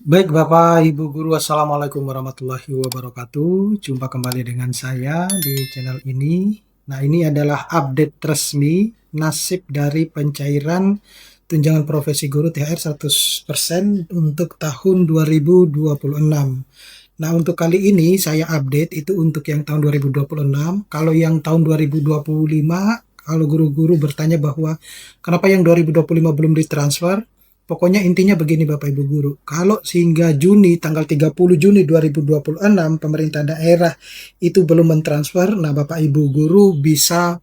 Baik Bapak Ibu Guru, Assalamualaikum warahmatullahi wabarakatuh. Jumpa kembali dengan saya di channel ini. Nah, ini adalah update resmi nasib dari pencairan tunjangan profesi guru THR 100% untuk tahun 2026. Nah, untuk kali ini saya update itu untuk yang tahun 2026. Kalau yang tahun 2025, kalau guru-guru bertanya bahwa kenapa yang 2025 belum ditransfer, pokoknya intinya begini Bapak Ibu Guru, kalau sehingga Juni, tanggal 30 Juni 2026, pemerintah daerah itu belum mentransfer, nah Bapak Ibu Guru bisa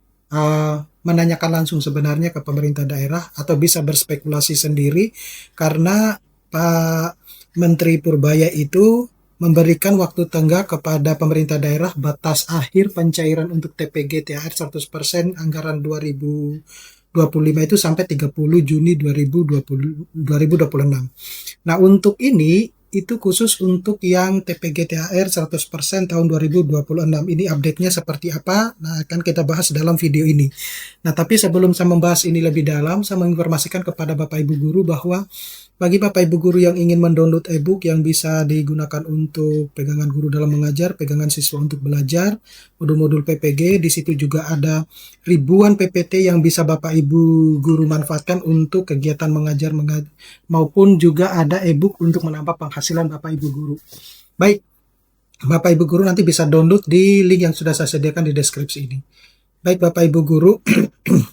menanyakan langsung sebenarnya ke pemerintah daerah atau bisa berspekulasi sendiri karena Pak Menteri Purbaya itu memberikan waktu tenggat kepada pemerintah daerah batas akhir pencairan untuk TPG THR 100% anggaran 2025 itu sampai 30 Juni 2026. Nah, untuk ini itu khusus untuk yang TPG THR 100% tahun 2026. Ini update-nya seperti apa? Nah, akan kita bahas dalam video ini. Nah, tapi sebelum saya membahas ini lebih dalam, saya menginformasikan kepada Bapak Ibu Guru bahwa bagi Bapak Ibu Guru yang ingin mendownload e-book yang bisa digunakan untuk pegangan guru dalam mengajar, pegangan siswa untuk belajar, modul-modul PPG, di situ juga ada ribuan PPT yang bisa Bapak Ibu Guru manfaatkan untuk kegiatan mengajar maupun juga ada e-book untuk menambah penghasilan Bapak Ibu Guru. Baik, Bapak Ibu Guru nanti bisa download di link yang sudah saya sediakan di deskripsi ini. Baik Bapak Ibu Guru,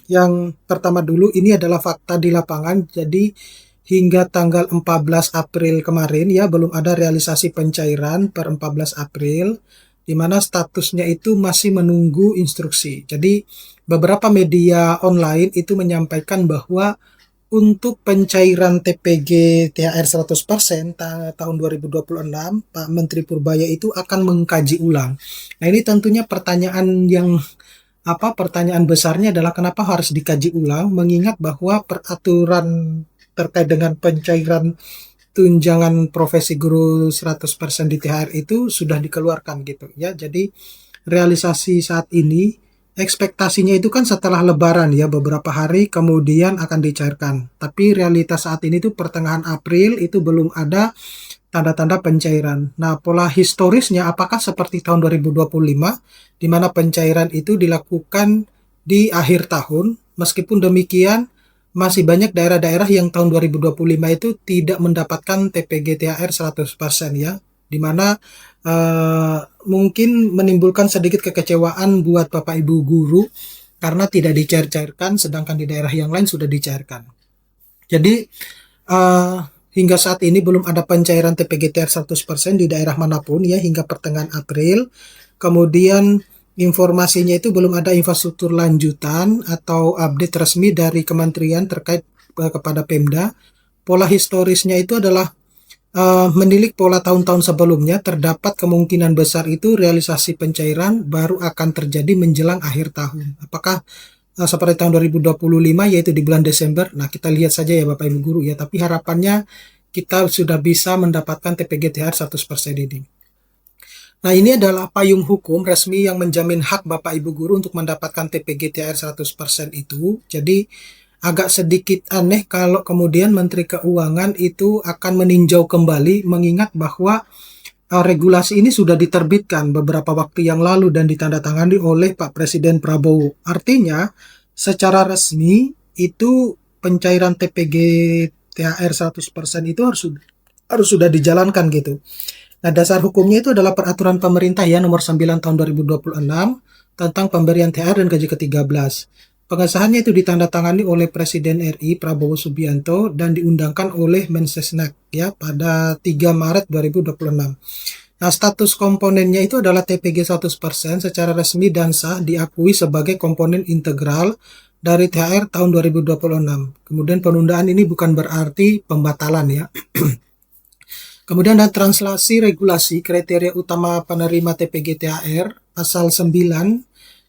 yang pertama dulu ini adalah fakta di lapangan. Jadi hingga tanggal 14 April kemarin ya belum ada realisasi pencairan per 14 April, di mana statusnya itu masih menunggu instruksi. Jadi beberapa media online itu menyampaikan bahwa untuk pencairan TPG THR 100% tahun 2026, Pak Menteri Purbaya itu akan mengkaji ulang. Nah, ini tentunya pertanyaan besarnya adalah kenapa harus dikaji ulang, mengingat bahwa peraturan terkait dengan pencairan tunjangan profesi guru 100% di THR itu sudah dikeluarkan gitu ya. Jadi realisasi saat ini ekspektasinya itu kan setelah lebaran ya, beberapa hari kemudian akan dicairkan. Tapi realitas saat ini tuh pertengahan April itu belum ada tanda-tanda pencairan. Nah, pola historisnya apakah seperti tahun 2025 di mana pencairan itu dilakukan di akhir tahun? Meskipun demikian masih banyak daerah-daerah yang tahun 2025 itu tidak mendapatkan TPG THR 100% ya, di mana mungkin menimbulkan sedikit kekecewaan buat Bapak Ibu Guru karena tidak dicairkan sedangkan di daerah yang lain sudah dicairkan. Jadi hingga saat ini belum ada pencairan TPG THR 100% di daerah manapun ya hingga pertengahan April. Kemudian informasinya itu belum ada infrastruktur lanjutan atau update resmi dari kementerian terkait kepada Pemda. Pola historisnya itu adalah menilik pola tahun-tahun sebelumnya, terdapat kemungkinan besar itu realisasi pencairan baru akan terjadi menjelang akhir tahun. Apakah seperti tahun 2025 yaitu di bulan Desember? Nah, kita lihat saja ya Bapak Ibu Guru ya, tapi harapannya kita sudah bisa mendapatkan TPG THR 100% ini. Nah, ini adalah payung hukum resmi yang menjamin hak Bapak Ibu Guru untuk mendapatkan TPG THR 100% itu. Jadi, agak sedikit aneh kalau kemudian Menteri Keuangan itu akan meninjau kembali, mengingat bahwa regulasi ini sudah diterbitkan beberapa waktu yang lalu dan ditandatangani oleh Pak Presiden Prabowo. Artinya, secara resmi itu pencairan TPG THR 100% itu harus sudah dijalankan gitu. Nah, dasar hukumnya itu adalah peraturan pemerintah ya nomor 9 tahun 2026 tentang pemberian THR dan gaji ke-13. Pengesahannya itu ditandatangani oleh Presiden RI Prabowo Subianto dan diundangkan oleh Mensesnek ya pada 3 Maret 2026. Nah, status komponennya itu adalah TPG 100% secara resmi dan sah diakui sebagai komponen integral dari THR tahun 2026. Kemudian penundaan ini bukan berarti pembatalan ya. Kemudian ada translasi regulasi kriteria utama penerima TPG THR pasal 9,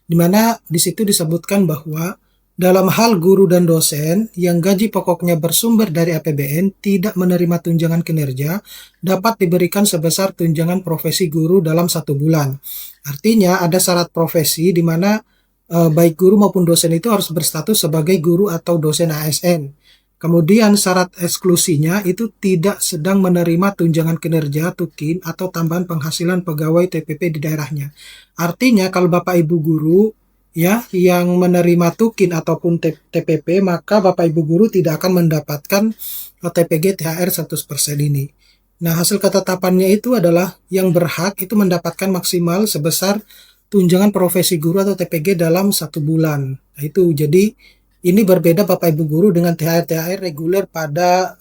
di mana di situ disebutkan bahwa dalam hal guru dan dosen yang gaji pokoknya bersumber dari APBN tidak menerima tunjangan kinerja dapat diberikan sebesar tunjangan profesi guru dalam 1 bulan. Artinya ada syarat profesi di mana baik guru maupun dosen itu harus berstatus sebagai guru atau dosen ASN. Kemudian syarat eksklusinya itu tidak sedang menerima tunjangan kinerja, tukin, atau tambahan penghasilan pegawai TPP di daerahnya. Artinya kalau Bapak Ibu guru ya yang menerima tukin ataupun TPP, maka Bapak Ibu guru tidak akan mendapatkan TPG THR 100% ini. Nah, hasil ketetapannya itu adalah yang berhak itu mendapatkan maksimal sebesar tunjangan profesi guru atau TPG dalam 1 bulan. Nah, itu jadi ini berbeda Bapak Ibu guru dengan THR reguler pada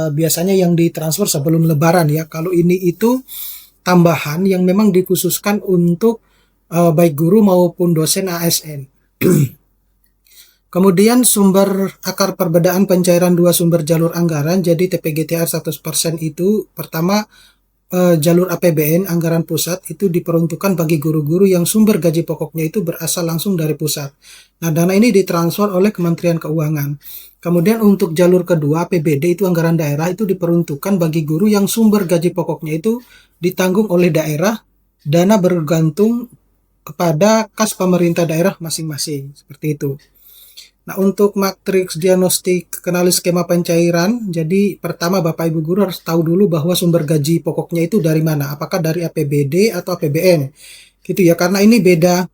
biasanya yang ditransfer sebelum Lebaran ya. Kalau ini itu tambahan yang memang dikhususkan untuk baik guru maupun dosen ASN. Kemudian sumber akar perbedaan pencairan dua sumber jalur anggaran. Jadi TPG THR 100% itu pertama jalur APBN anggaran pusat itu diperuntukkan bagi guru-guru yang sumber gaji pokoknya itu berasal langsung dari pusat. Nah, dana ini ditransfer oleh Kementerian Keuangan. Kemudian untuk jalur kedua APBD itu anggaran daerah itu diperuntukkan bagi guru yang sumber gaji pokoknya itu ditanggung oleh daerah, dana bergantung kepada kas pemerintah daerah masing-masing. Seperti itu. Nah, untuk matriks diagnostik kenali skema pencairan, jadi pertama Bapak Ibu guru harus tahu dulu bahwa sumber gaji pokoknya itu dari mana, apakah dari APBD atau APBN. Gitu ya, karena ini beda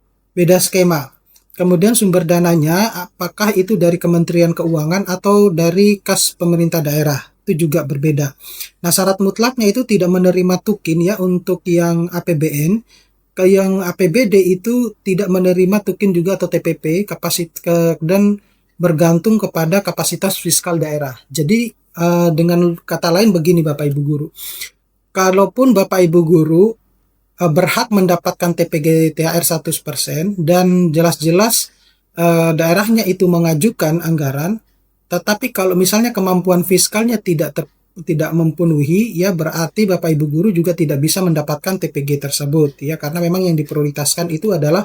skema. Kemudian sumber dananya apakah itu dari Kementerian Keuangan atau dari kas pemerintah daerah, itu juga berbeda. Nah, syarat mutlaknya itu tidak menerima tukin ya untuk yang APBN. Ke yang APBD itu tidak menerima tukin juga atau TPP dan bergantung kepada kapasitas fiskal daerah. Jadi dengan kata lain begini Bapak Ibu guru, kalaupun Bapak Ibu guru berhak mendapatkan TPG THR 100% dan jelas-jelas daerahnya itu mengajukan anggaran, tetapi kalau misalnya kemampuan fiskalnya tidak memenuhi ya, berarti Bapak Ibu guru juga tidak bisa mendapatkan TPG tersebut ya, karena memang yang diprioritaskan itu adalah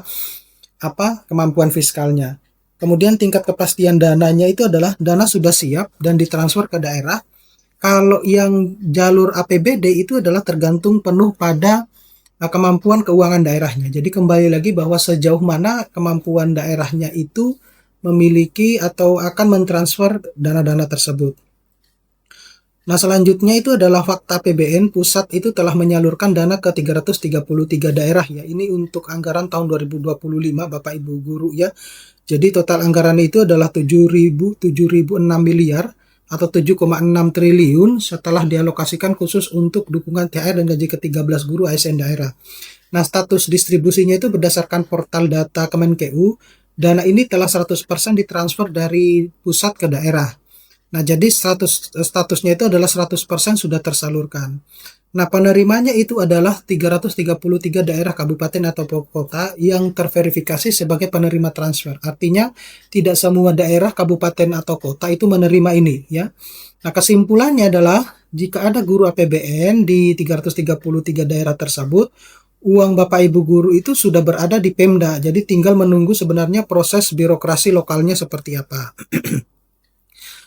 kemampuan fiskalnya. Kemudian tingkat kepastian dananya itu adalah dana sudah siap dan ditransfer ke daerah. Kalau yang jalur APBD itu adalah tergantung penuh pada kemampuan keuangan daerahnya. Jadi kembali lagi bahwa sejauh mana kemampuan daerahnya itu memiliki atau akan mentransfer dana-dana tersebut. Nah, selanjutnya itu adalah fakta APBN pusat itu telah menyalurkan dana ke 333 daerah ya. Ini untuk anggaran tahun 2025 Bapak Ibu guru ya. Jadi total anggaran itu adalah 7.006 miliar atau 7,6 triliun setelah dialokasikan khusus untuk dukungan THR dan gaji ke-13 guru ASN daerah. Nah, status distribusinya itu berdasarkan portal data Kemenkeu. Dana ini telah 100% ditransfer dari pusat ke daerah. Nah, jadi statusnya itu adalah 100% sudah tersalurkan. Nah, penerimanya itu adalah 333 daerah kabupaten atau kota yang terverifikasi sebagai penerima transfer. Artinya, tidak semua daerah kabupaten atau kota itu menerima ini ya. Nah, kesimpulannya adalah jika ada guru APBN di 333 daerah tersebut, uang Bapak Ibu guru itu sudah berada di Pemda. Jadi tinggal menunggu sebenarnya proses birokrasi lokalnya seperti apa.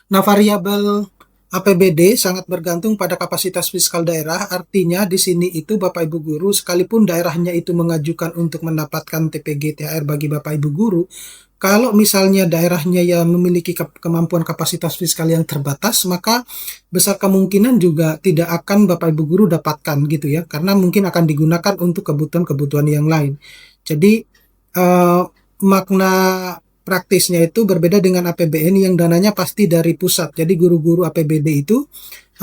Nah, variabel APBD sangat bergantung pada kapasitas fiskal daerah. Artinya di sini itu Bapak Ibu guru sekalipun daerahnya itu mengajukan untuk mendapatkan TPG THR bagi Bapak Ibu guru, kalau misalnya daerahnya yang memiliki kemampuan kapasitas fiskal yang terbatas, maka besar kemungkinan juga tidak akan Bapak Ibu guru dapatkan gitu ya, karena mungkin akan digunakan untuk kebutuhan-kebutuhan yang lain. Jadi makna praktisnya itu berbeda dengan APBN yang dananya pasti dari pusat. Jadi guru-guru APBD itu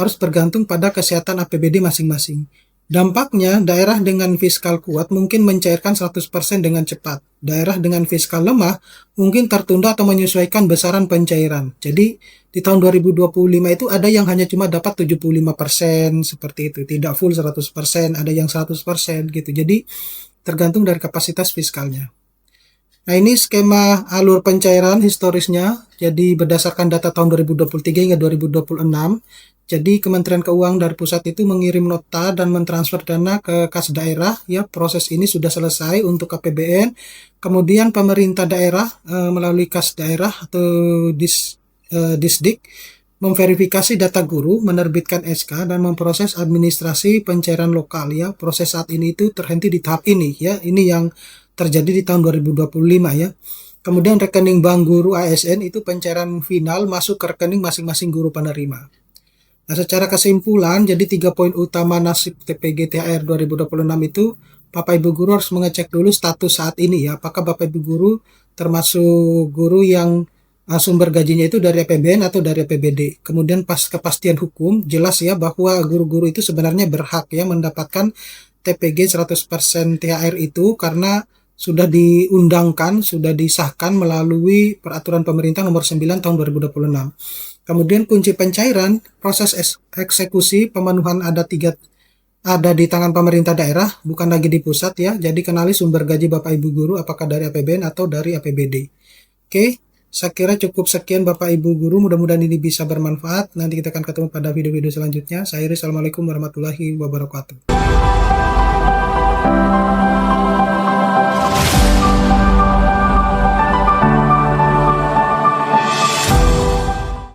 harus bergantung pada kesehatan APBD masing-masing. Dampaknya, daerah dengan fiskal kuat mungkin mencairkan 100% dengan cepat. Daerah dengan fiskal lemah mungkin tertunda atau menyesuaikan besaran pencairan. Jadi di tahun 2025 itu ada yang hanya cuma dapat 75% seperti itu. Tidak full 100%, ada yang 100% gitu. Jadi tergantung dari kapasitas fiskalnya. Nah, ini skema alur pencairan historisnya. Jadi berdasarkan data tahun 2023 hingga 2026. Jadi Kementerian Keuangan dari pusat itu mengirim nota dan mentransfer dana ke kas daerah. Ya, proses ini sudah selesai untuk APBN. Kemudian pemerintah daerah melalui kas daerah atau Disdik memverifikasi data guru, menerbitkan SK dan memproses administrasi pencairan lokal ya. Proses saat ini itu terhenti di tahap ini ya. Ini yang terjadi di tahun 2025 ya. Kemudian rekening bank guru ASN itu pencairan final masuk ke rekening masing-masing guru penerima. Nah, secara kesimpulan, jadi 3 poin utama nasib TPG THR 2026 itu, Bapak Ibu guru harus mengecek dulu status saat ini ya, apakah Bapak Ibu guru termasuk guru yang sumber gajinya itu dari APBN atau dari APBD. Kemudian pas kepastian hukum, jelas ya bahwa guru-guru itu sebenarnya berhak ya mendapatkan TPG 100% THR itu karena sudah diundangkan, sudah disahkan melalui peraturan pemerintah nomor 9 tahun 2026. Kemudian kunci pencairan, proses eksekusi pemenuhan ada di tangan pemerintah daerah, bukan lagi di pusat ya. Jadi kenali sumber gaji Bapak Ibu guru apakah dari APBN atau dari APBD. Oke, saya kira cukup sekian Bapak Ibu guru, mudah-mudahan ini bisa bermanfaat. Nanti kita akan ketemu pada video-video selanjutnya. Saya Iris, Assalamualaikum warahmatullahi wabarakatuh.